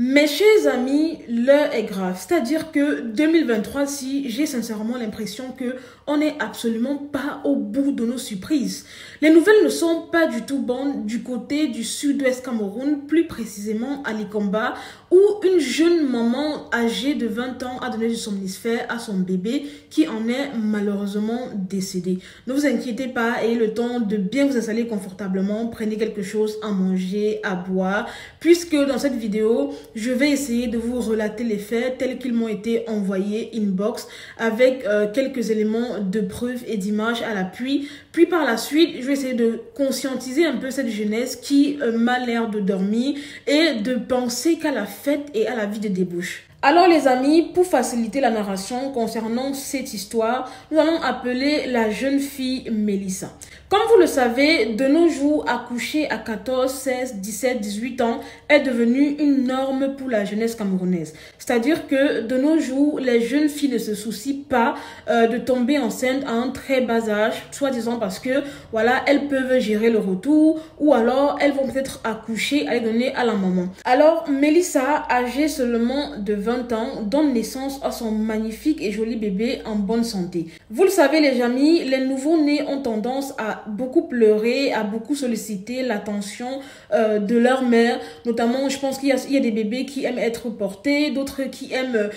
Mes chers amis, l'heure est grave. C'est-à-dire que 2023-ci, j'ai sincèrement l'impression que on n'est absolument pas au bout de nos surprises. Les nouvelles ne sont pas du tout bonnes du côté du sud-ouest Cameroun, plus précisément à Likamba, où une jeune maman âgée de 20 ans a donné du somnifère à son bébé qui en est malheureusement décédé. Ne vous inquiétez pas, ayez le temps de bien vous installer confortablement, prenez quelque chose à manger, à boire, puisque dans cette vidéo, je vais essayer de vous relater les faits tels qu'ils m'ont été envoyés inbox avec quelques éléments de preuves et d'images à l'appui. Puis par la suite, je vais essayer de conscientiser un peu cette jeunesse qui m'a l'air de dormir et de penser qu'à la fête et à la vie de débauche. Alors les amis, pour faciliter la narration concernant cette histoire, nous allons appeler la jeune fille Mélissa. Comme vous le savez, de nos jours, accoucher à 14, 16, 17, 18 ans est devenu une norme pour la jeunesse camerounaise. C'est-à-dire que de nos jours, les jeunes filles ne se soucient pas de tomber enceinte à un très bas âge, soi-disant parce que voilà, elles peuvent gérer le retour ou alors elles vont peut-être accoucher, aller donner à la maman. Alors Mélissa, âgée seulement de 20 ans, donne naissance à son magnifique et joli bébé en bonne santé. Vous le savez les amis, les nouveaux-nés ont tendance à beaucoup pleurer, à beaucoup solliciter l'attention de leur mère. Notamment, je pense qu'il y a des bébés qui aiment être portés, d'autres qui aiment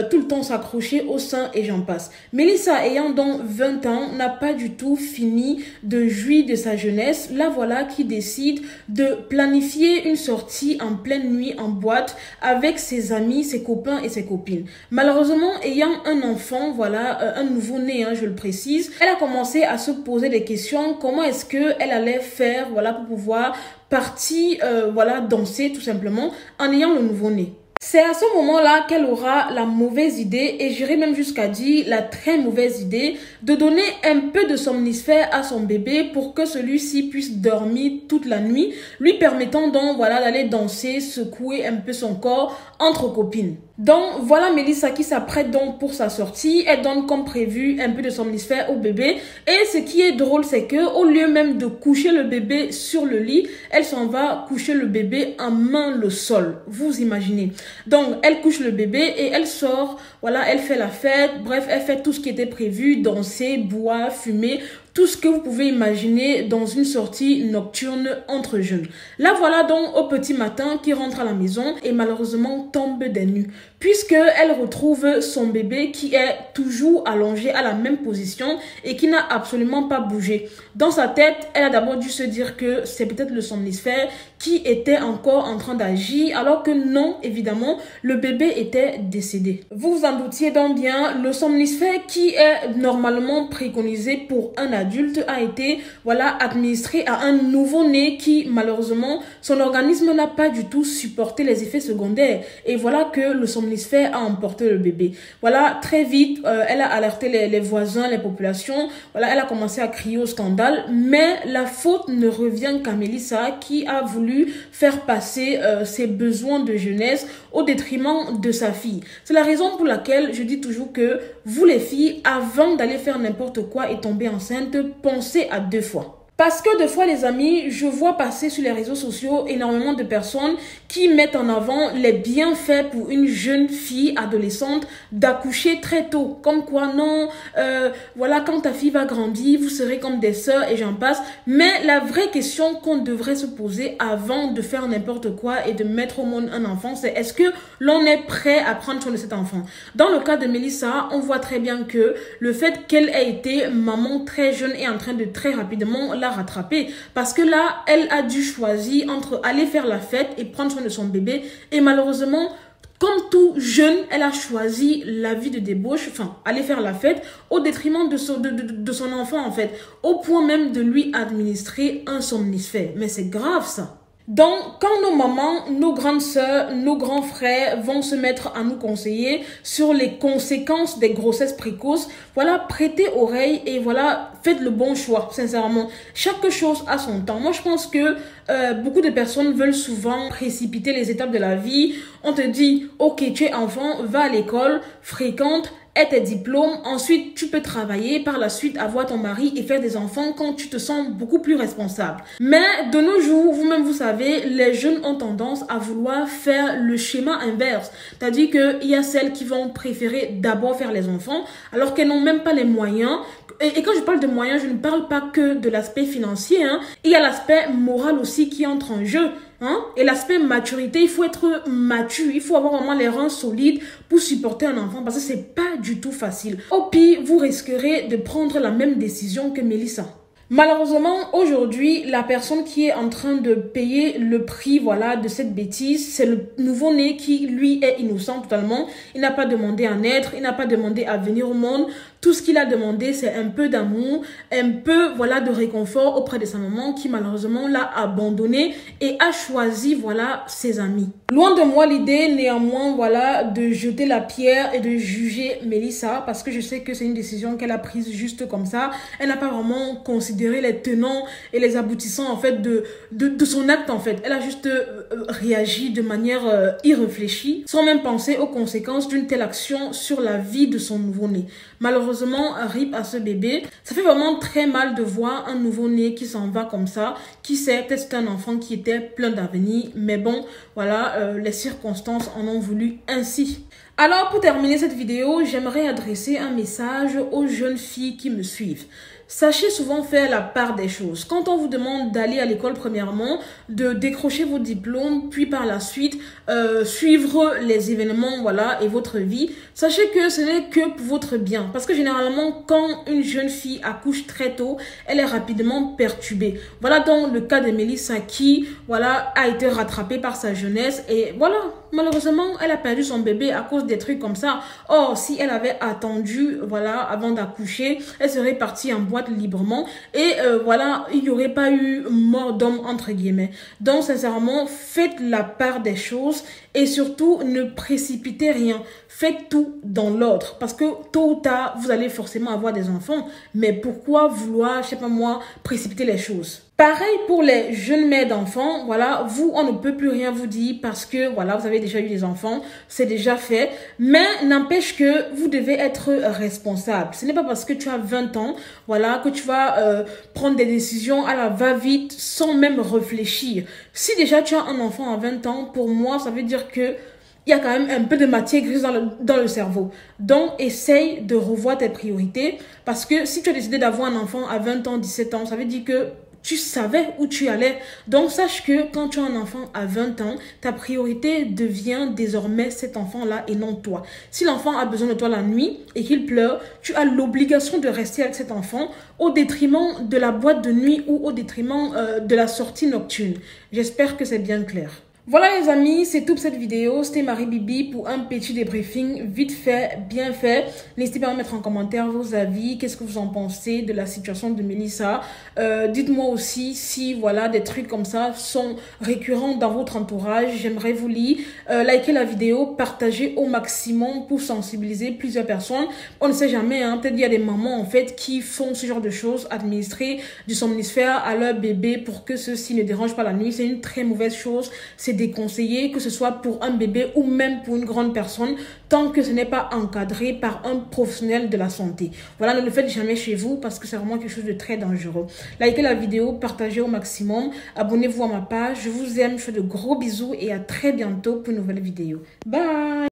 tout le temps s'accrocher au sein et j'en passe. Mélissa, ayant donc 20 ans, n'a pas du tout fini de jouir de sa jeunesse. La voilà qui décide de planifier une sortie en pleine nuit en boîte avec ses amis, ses copains et ses copines. Malheureusement, ayant un enfant, voilà, un nouveau-né, je le précise, elle a commencé à se poser des questions. Comment est-ce qu'elle allait faire, voilà, pour pouvoir partir, voilà, danser tout simplement en ayant le nouveau-né. C'est à ce moment-là qu'elle aura la mauvaise idée, et j'irai même jusqu'à dire la très mauvaise idée, de donner un peu de somnifère à son bébé pour que celui-ci puisse dormir toute la nuit, lui permettant donc voilà d'aller danser, secouer un peu son corps entre copines. Donc voilà Mélissa qui s'apprête donc pour sa sortie. Elle donne comme prévu un peu de somnifère au bébé, et ce qui est drôle c'est que au lieu même de coucher le bébé sur le lit, elle s'en va coucher le bébé en main le sol. Vous imaginez. Donc elle couche le bébé et elle sort, voilà, elle fait la fête, bref, elle fait tout ce qui était prévu, danser, boire, fumer, tout ce que vous pouvez imaginer dans une sortie nocturne entre jeunes. La voilà donc au petit matin qui rentre à la maison et malheureusement tombe des nues, puisqu'elle retrouve son bébé qui est toujours allongé à la même position et qui n'a absolument pas bougé. Dans sa tête, elle a d'abord dû se dire que c'est peut-être le somnifère qui était encore en train d'agir, alors que non, évidemment, le bébé était décédé. Vous vous en doutiez donc bien, le somnifère qui est normalement préconisé pour un adulte a été voilà administré à un nouveau-né qui malheureusement son organisme n'a pas du tout supporté les effets secondaires, et voilà que le somnifère a emporté le bébé. Voilà, très vite elle a alerté les voisins, les populations, voilà, elle a commencé à crier au scandale, mais la faute ne revient qu'à Mélissa qui a voulu faire passer ses besoins de jeunesse au détriment de sa fille. C'est la raison pour laquelle je dis toujours que vous les filles, avant d'aller faire n'importe quoi et tomber enceinte, pensez à 2 fois. Parce que des fois, les amis, je vois passer sur les réseaux sociaux énormément de personnes qui mettent en avant les bienfaits pour une jeune fille adolescente d'accoucher très tôt. Comme quoi, non, voilà, quand ta fille va grandir, vous serez comme des sœurs et j'en passe. Mais la vraie question qu'on devrait se poser avant de faire n'importe quoi et de mettre au monde un enfant, c'est est-ce que l'on est prêt à prendre soin de cet enfant? Dans le cas de Mélissa, on voit très bien que le fait qu'elle ait été maman très jeune est en train de très rapidement la rattraper, parce que là elle a dû choisir entre aller faire la fête et prendre soin de son bébé, et malheureusement comme tout jeune elle a choisi la vie de débauche, enfin aller faire la fête au détriment de son enfant en fait, au point même de lui administrer un somnifère. Mais c'est grave ça. Donc, quand nos mamans, nos grandes sœurs, nos grands frères vont se mettre à nous conseiller sur les conséquences des grossesses précoces, voilà, prêtez oreille et voilà, faites le bon choix, sincèrement. Chaque chose a son temps. Moi, je pense que beaucoup de personnes veulent souvent précipiter les étapes de la vie. On te dit, ok, tu es enfant, va à l'école, fréquente, aie tes diplômes, ensuite tu peux travailler, par la suite avoir ton mari et faire des enfants quand tu te sens beaucoup plus responsable. Mais de nos jours, vous-même vous savez, les jeunes ont tendance à vouloir faire le schéma inverse. C'est-à-dire qu'il y a celles qui vont préférer d'abord faire les enfants alors qu'elles n'ont même pas les moyens. Et quand je parle de moyens, je ne parle pas que de l'aspect financier, hein. Il y a l'aspect moral aussi qui entre en jeu. Hein? Et l'aspect maturité, il faut être mature, il faut avoir vraiment les reins solides pour supporter un enfant parce que c'est pas du tout facile. Au pire, vous risquerez de prendre la même décision que Mélissa. Malheureusement, aujourd'hui, la personne qui est en train de payer le prix, voilà, de cette bêtise, c'est le nouveau-né qui, lui, est innocent totalement. Il n'a pas demandé à naître, il n'a pas demandé à venir au monde. Tout ce qu'il a demandé, c'est un peu d'amour, un peu, voilà, de réconfort auprès de sa maman qui, malheureusement, l'a abandonné et a choisi, voilà, ses amis. Loin de moi l'idée, néanmoins, voilà, de jeter la pierre et de juger Mélissa parce que je sais que c'est une décision qu'elle a prise juste comme ça. Elle n'a pas vraiment considéré les tenants et les aboutissants, en fait, de son acte, en fait. Elle a juste réagi de manière irréfléchie, sans même penser aux conséquences d'une telle action sur la vie de son nouveau-né. Malheureusement, RIP à ce bébé. Ça fait vraiment très mal de voir un nouveau-né qui s'en va comme ça, qui sait, peut-être c'était un enfant qui était plein d'avenir, mais bon, voilà, les circonstances en ont voulu ainsi. Alors, pour terminer cette vidéo, j'aimerais adresser un message aux jeunes filles qui me suivent. Sachez souvent faire la part des choses. Quand on vous demande d'aller à l'école premièrement, de décrocher vos diplômes, puis par la suite suivre les événements, voilà, et votre vie, sachez que ce n'est que pour votre bien. Parce que généralement, quand une jeune fille accouche très tôt, elle est rapidement perturbée. Voilà donc le cas de Mélissa qui, voilà, a été rattrapée par sa jeunesse et voilà, malheureusement, elle a perdu son bébé à cause des trucs comme ça. Or, si elle avait attendu, voilà, avant d'accoucher, elle serait partie en boîte librement et voilà, il n'y aurait pas eu mort d'homme entre guillemets. Donc, sincèrement, faites la part des choses et surtout, ne précipitez rien. Faites tout dans l'ordre parce que tôt ou tard, vous allez forcément avoir des enfants. Mais pourquoi vouloir, je sais pas moi, précipiter les choses? Pareil pour les jeunes mères d'enfants, voilà, vous, on ne peut plus rien vous dire parce que, voilà, vous avez déjà eu des enfants, c'est déjà fait, mais n'empêche que vous devez être responsable. Ce n'est pas parce que tu as 20 ans, voilà, que tu vas prendre des décisions à la va-vite sans même réfléchir. Si déjà tu as un enfant à 20 ans, pour moi, ça veut dire que il y a quand même un peu de matière grise dans le cerveau. Donc, essaye de revoir tes priorités parce que si tu as décidé d'avoir un enfant à 20 ans, 17 ans, ça veut dire que tu savais où tu allais. Donc, sache que quand tu as un enfant à 20 ans, ta priorité devient désormais cet enfant-là et non toi. Si l'enfant a besoin de toi la nuit et qu'il pleure, tu as l'obligation de rester avec cet enfant au détriment de la boîte de nuit ou au détriment de la sortie nocturne. J'espère que c'est bien clair. Voilà les amis, c'est tout pour cette vidéo. C'était Marie Bibi pour un petit débriefing vite fait, bien fait. N'hésitez pas à mettre en commentaire vos avis. Qu'est-ce que vous en pensez de la situation de Mélissa? Dites-moi aussi si voilà des trucs comme ça sont récurrents dans votre entourage. J'aimerais vous lire. Likez la vidéo, partagez au maximum pour sensibiliser plusieurs personnes. On ne sait jamais, hein, peut-être il y a des mamans en fait qui font ce genre de choses, administrer du somnifère à leur bébé pour que ceux-ci ne dérangent pas la nuit. C'est une très mauvaise chose. C'est déconseillé, que ce soit pour un bébé ou même pour une grande personne, tant que ce n'est pas encadré par un professionnel de la santé. Voilà, ne le faites jamais chez vous parce que c'est vraiment quelque chose de très dangereux. Likez la vidéo, partagez au maximum, abonnez-vous à ma page. Je vous aime, je fais de gros bisous et à très bientôt pour une nouvelle vidéo. Bye!